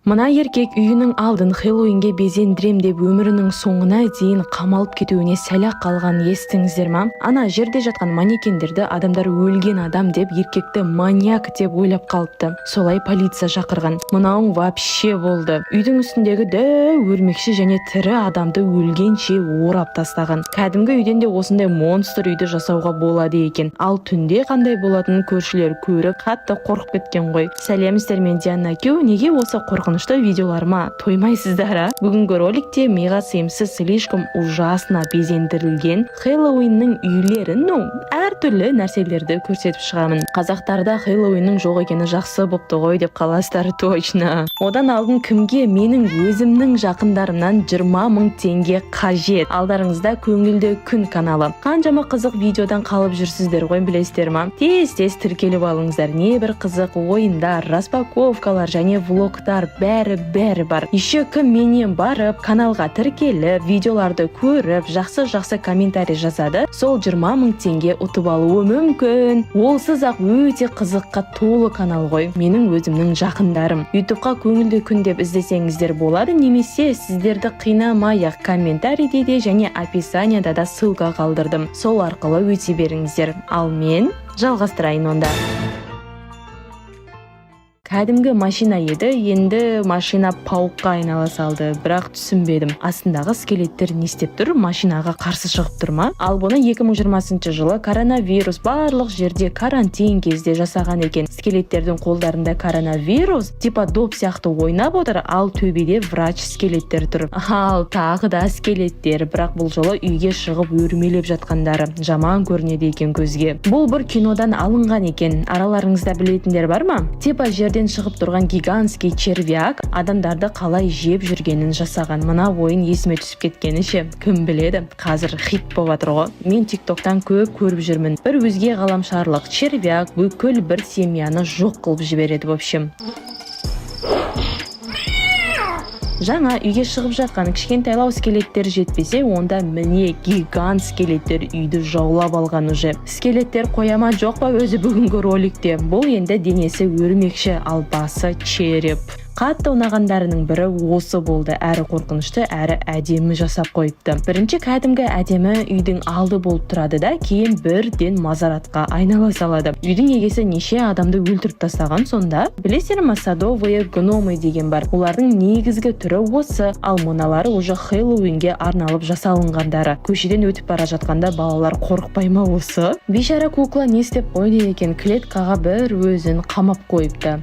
Мына еркек үйінің алдын Хэллоуинге безендірем деп өмірінің соңына дейін қамалып кетуіне сәл-ақ қалған естіңіздер ма? Ана жерде жатқан манекендерді адамдар өлген адам деп еркекті маньяк деп ойлап қалыпты. Солай полиция шақырған. Мынауың вообще болды. Үйдің үстіндегі өрмекші және тірі адамды өлгенше орап тастаған. Кәдімгі үйден де осындай монстр үйді жасауға болады екен. Ал түнде қандай болатынын көршілер көріп қатты қорқып кеткен ғой. Сәлеміздер, мен Диана Кю. Неге осы қорқынышты видеоларыма тоймайсыздар, а? Бүгінгі роликте миға сыйымсыз слишком ужасно безендірілген Хэллоуиннің үйлерін, әртүрлі нәрселерді көрсетіп шығамын. Қазақтарда Хэллоуиннің жоқ екені жақсы бопты ғой деп қаласыздар, точно. Одан алдын кімге? Менің өзімнің жақындарымнан 20 000 теңге қажет. Алдарыңызда көңілді күн каналы. Қаншама қызық видеодан қалып жүрсіздер ғой, білесіздер ма? Тез тіркеліп алыңыздар. Небір қызық ойындар, распаковкалар және влогтар бәрі бар. Еще кім менен барып, каналға тіркеліп, видеоларды көріп, жақсы комментарий жазады, сол 20 000 теңге ұтып алуы мүмкін. Олсыз ақ өте қызыққа толы канал ғой. Менің өзімнің жақындарым. YouTube'қа көңілді күн деп іздесеңіздер болады, немесе сіздерді қинамай-ақ комментарийде де және описанияда да ссылка қалдырдым. Сол арқылы өте беріңіздер. Ал мен жалғастырайын онда. Кәдімгі машина еді, енді машина пауыққа айнала салды, бірақ түсінбедім. Астындағы скелеттер не істеп тұр? Машинаға қарсы шығып тұр ма? Ал бұны 2020 жылы коронавирус барлық жерде карантин кезде жасаған екен. Скелеттердің қолдарында коронавирус типа доп сияқты ойнап отыр, ал төбеде врач скелеттер тұр. Ал тағы да скелеттер, бірақ бұл жолы үйге шығып өрмелеп жатқандары жаман көрінеді екен көзге. Бұл бір кинодан алынған екен. Араларыңызда білетіндер бар ма? Типа жерден шығып тұрған гигантский червяк адамдарды қалай жеп жүргенін жасаған. Мына ойын есіме түсіп кеткені ше, кім біледі? Қазір хит болып жатыр ғой. Мен TikTok'тан көп көріп жүрмін. Бір өзге ғаламшарлық червяк бүкіл бір семьяны жоқ қылып жібереді, в общем. Жаңа үйге шығып жатқан кішкентайлау скелеттер жетпесе, онда міне гигант скелеттер үйді жаулап алған уже. Скелеттер қояма жоқ па өзі бүгінгі роликте? Бұл енді денесі өрмекші, ал басы череп. Қатты ұнағандарының бірі осы болды. Әрі қорқынышты, әрі әдемі жасап қойыпты. Бірінші кәдімгі әдемі үйдің алды болып тұрады да, кейін бірден мазаратқа айнала салады. Үйдің егесі неше адамды өлтіріп тастаған сонда? Білесіздер ме, садовые гномы деген бар. Олардың негізгі түрі осы, ал мыналары уже Хэллоуинге арналып жасалынғандары. Көшеден өтіп бара жатқанда балалар қорықпай ма осы? Бейшара кукла не істеп қойды екен? Клеткаға бір өзін қамап қойыпты.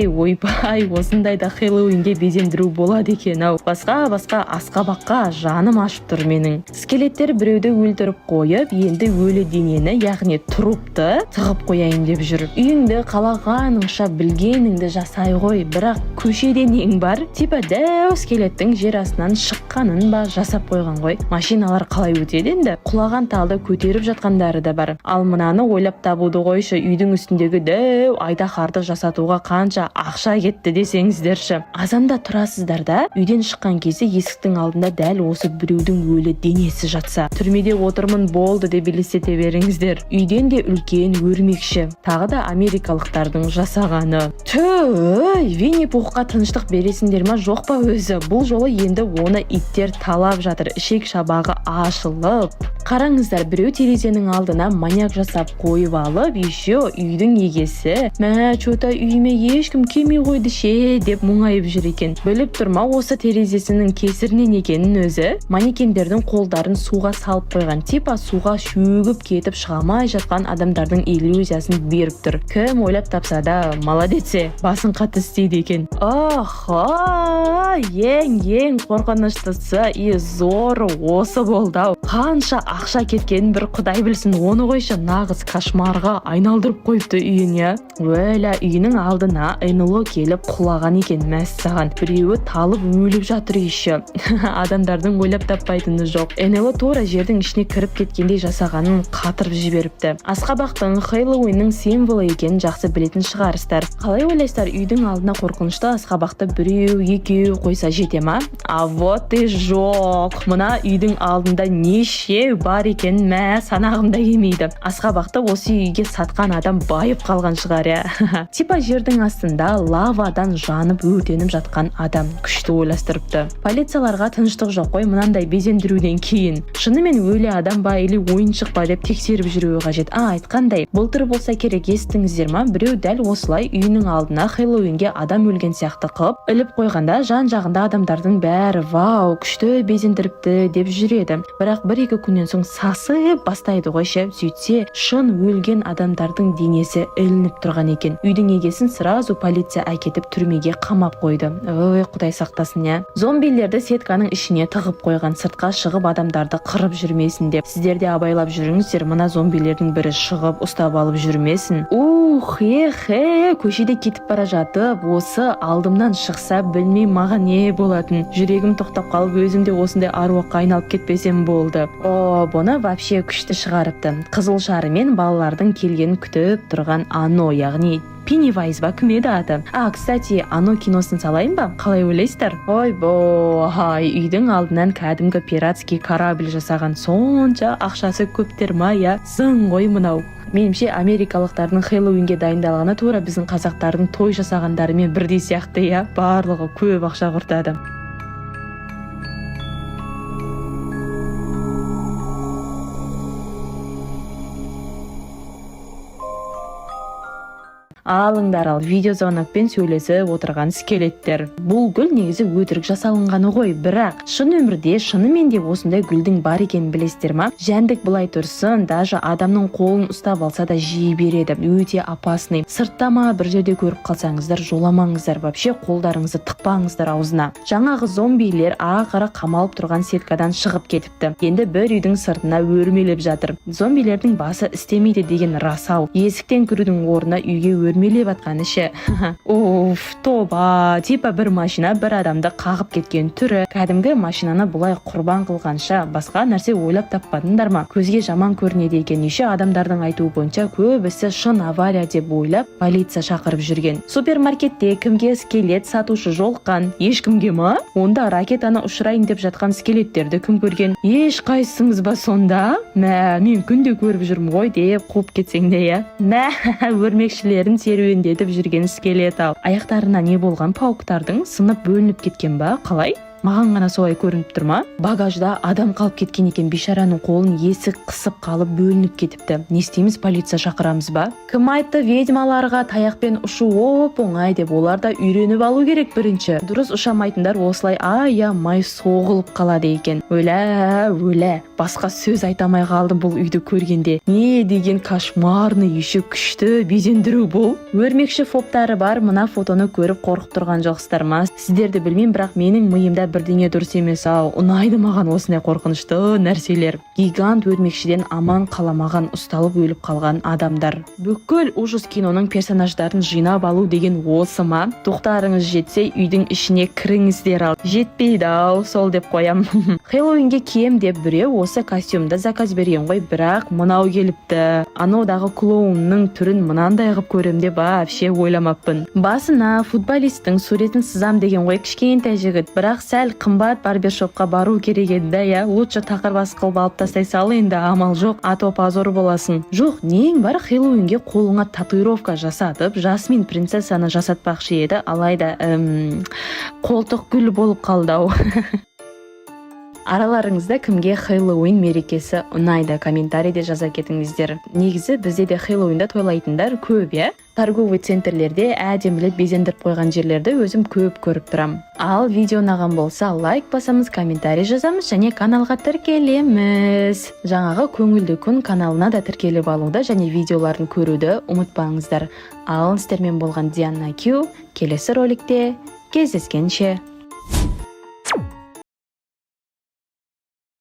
Ойбай, осындай да Хэллоуинге безендіру болады екен ау. Басқа асқабаққа жаным ашып тұр менің. Скелеттер біреуді өлтіріп қойып, енді өлі денені, яғни трупты тығып қояйын деп жүр. Үйіңді қалағаныңша білгеніңді жасай ғой, бірақ көшеде нең бар? Типа дәу скелеттің жер астынан шыққанын ба жасап қойған ғой. Машиналар қалай өтеді енді? Құлаған талды көтеріп жатқандары да бар. Ал мынаны ойлап табуды қойшы, үйдің үстіндегі дәу айдаһарды жасатуға қанша ақша кетті десеңіздерші. Азанда тұрасыздар да, үйден шыққан кезде есіктің алдында дәл осы біреудің өлі денесі жатса, түрмеде отырмын болды деп елестете беріңіздер. Үйден де үлкен өрмекші. Тағы да америкалықтардың жасағаны. Винни Пухқа тыныштық бересіңдер ма жоқ па өзі? Бұл жолы енді оны иттер талап жатыр. Ішек шабағы ашылып. Қараңыздар, біреу терезенің алдына маньяк жасап қойып алып, еще үйдің егесі, чота үйіме ешкім келмей қойды ше деп мұңайып жүр екен. Біліп тұрма осы терезесінің кесірінен екенін өзі? Манекендердің қолдарын суға салып қойған, типа суға шөгіп кетіп шығамай жатқан адамдардың иллюзиясын беріп тұр. Кім ойлап тапса да, молодец, басын қатты істейді екен. Ең қорқыныштысы зоры осы болды ау. Қанша ақша кеткенін бір құдай білсін, оны қойшы, нағыз кошмарға айналдырып қойыпты үйін, я. Үйінің алдына НЛО келіп құлаған екен, мәссаған. Біреуі талып өліп жатыр еще. Адамдардың ойлап таппайтыны жоқ. НЛО тура жердің ішіне кіріп кеткендей жасағанын қатырып жіберіпті. Асқабақтың Хэллоуиннің символы екенін жақсы білетін шығарыстар. Қалай ойлайсыздар, үйдің алдына қорқынышты асқабақты біреу, екеу қойса жете ма? Вот и жоқ. Мына үйдің алдында неше бар екен, санағымда келмейді. Асқабақты осы үйге сатқан адам байып қалған шығар, я. Типа жердің астында лавадан жаны жанып өртеніп жатқан адам күшті ойластырыпты. Полицияларға тыныштық жоқ қой мынандай безендіруден кейін. Шынымен өлі адам ба или ойыншық па деп тексеріп жүруі қажет. Айтқандай, былтыр болса керек естіңіздер ма? Біреу дәл осылай үйінің алдына Хэллоуинге адам өлген сияқты қылып іліп қойғанда жан-жағында адамдардың бәрі вау, күшті безендіріпті деп жүреді. Бірақ 1-2 күннен соң сасып бастайды ғой ше. Сөйтсе, шын өлген адамдардың денесі ілініп тұрған екен. Үйдің егесін сразу полиция әкетіп түрмеге қамап қойды. Ой, құдай сақтасын я. Зомбилерді сетканың ішіне тығып қойған, сыртқа шығып адамдарды қырып жүрмесін деп. Сіздер де абайлап жүріңіздер, мына зомбилердің бірі шығып ұстап алып жүрмесін. Көшеде кетіп бара жатып, осы алдымнан шықса білмей маған не болатын. Жүрегім тоқтап қалып, өзімде осындай аруаққа айналып кетпесем болды. Бұны вообще күшті шығарыпты. Қызыл шарымен балалардың келгенін күтіп тұрған Ано, яғни Пеннивайз ба, кім еді аты? Кстати, Ано киносын салайын ба? Қалай ойлайсыздар? Үйдің алдынан кәдімгі пиратский корабль жасаған, сонша ақшасы көптер ма, я? Сын ғой мынау. Менімше америкалықтардың Хэллоуинге дайындалғаны тура біздің қазақтардың той жасағандарымен бірдей сияқты, я? Барлығы көп ақша құртады. Алыңдар ал, видеозвонокпен сөйлесіп отырған скелеттер. Бұл гүл негізі өтірік жасалынғаны ғой, бірақ шын өмірде шынымен де осындай гүлдің бар екенін білесіздер ма? Жәндік былай тұрсын, даже адамның қолын ұстап алса да жей береді. Өте опасный. Сырттама бір жерде көріп қалсаңыздар, жоламаңыздар, вообще қолдарыңызды тықпаңыздар аузына. Жаңағы зомбилер ақыры қамалып тұрған сеткадан шығып кетіпті. Енді бір үйдің сыртына өрмелеп жатыр. Зомбилердің басы істемейді деген рас-ау. Есіктен кірудің орнына үйге өрмелеп атқаны ше. Тоба, типа бір машина бір адамды қағып кеткен түрі. Кәдімгі машинаны бұлай құрбан қылғанша басқа нәрсе ойлап таппадыңдар ма? Көзге жаман көрінеді екен. Неше адамдардың айтуы бойынша көбісі шын авария деп ойлап полиция шақырып жүрген. Супермаркетте кімге скелет сатушы жолыққан? Ешкімге ма? Онда ракетаны ұшырайын деп жатқан скелеттерді кім көрген? Еш қайсыңыз ба сонда? Мен күнде көріп жүрмін ғой деп қуып кетсең де я. Өрмекшілерін серуендетіп жүрген скелет ал. Аяқтарына не болған? Пауықтардың сынып бөлініп кеткен ба? Қалай? Маған ғана солай көрініп тұр ма? Багажда адам қалып кеткен екен, бейшараның қолын есік қысып қалып бөлініп кетіпті. Не істейміз, полиция шақырамыз ба? Кім айтты ведьмаларға таяқпен ұшу оңай деп? Олар да үйреніп алу керек бірінші. Дұрыс ұшамайтындар осылай аямай соғылып қалады екен. Өлә. Басқа сөз айтамай қалдым бұл үйді көргенде. Не деген кошмарный, еще күшті безендіру бұл. Өрмекші фоптары бар, мына фотоны көріп қорқып тұрған жоқсыздар ма? Сіздерді білмеймін, бірақ менің миымда бірдеңе дұрыс емес ау. Ұнайды маған осындай қорқынышты нәрселер. Гигант өрмекшіден аман қаламаған, ұсталып өліп қалған адамдар. Бүкіл ужас киноның персонаждарын жинап алу деген осы ма? Тоқтарыңыз жетсе үйдің ішіне кіріңіздер ал. Жетпейді ау, сол деп қоям. Хэллоуинге кием деп біреу осы костюмды заказ берген ғой, бірақ мынау келіпті. Анодағы клоунның түрін мынандай қып көрем деп вообще ойламаппын. Басына футболисттің суретін сызам деген ғой кішкентай жігіт, бірақ сәл қымбат барбершопқа бару керек еді, я. Лучше тақырбас қылып алып тастай сал, енді амал жоқ, ато позор боласың. Жоқ, нең бар, Хэллоуинге қолыңа татуировка жасатып, Жасмин принцессаны жасатпақшы еді, алайда қолтық гүл болып қалды ау. Араларыңызда кімге Хэллоуин мерекесі ұнайды? Комментарийде жаза кетіңіздер. Негізі бізде де Хэллоуинда тойлайтындар көп, я? Торговый центрлерде әдемілеп безендіріп қойған жерлерді өзім көп көріп тұрам. Ал видео ұнаған болса лайк басамыз, комментарий жазамыз және каналға тіркелеміз. Жаңағы көңілді күн каналына да тіркеліп алуды және видеоларын көруді ұмытпаңыздар. Ал сіздермен болған Диана Q, келесі роликте кездескенше.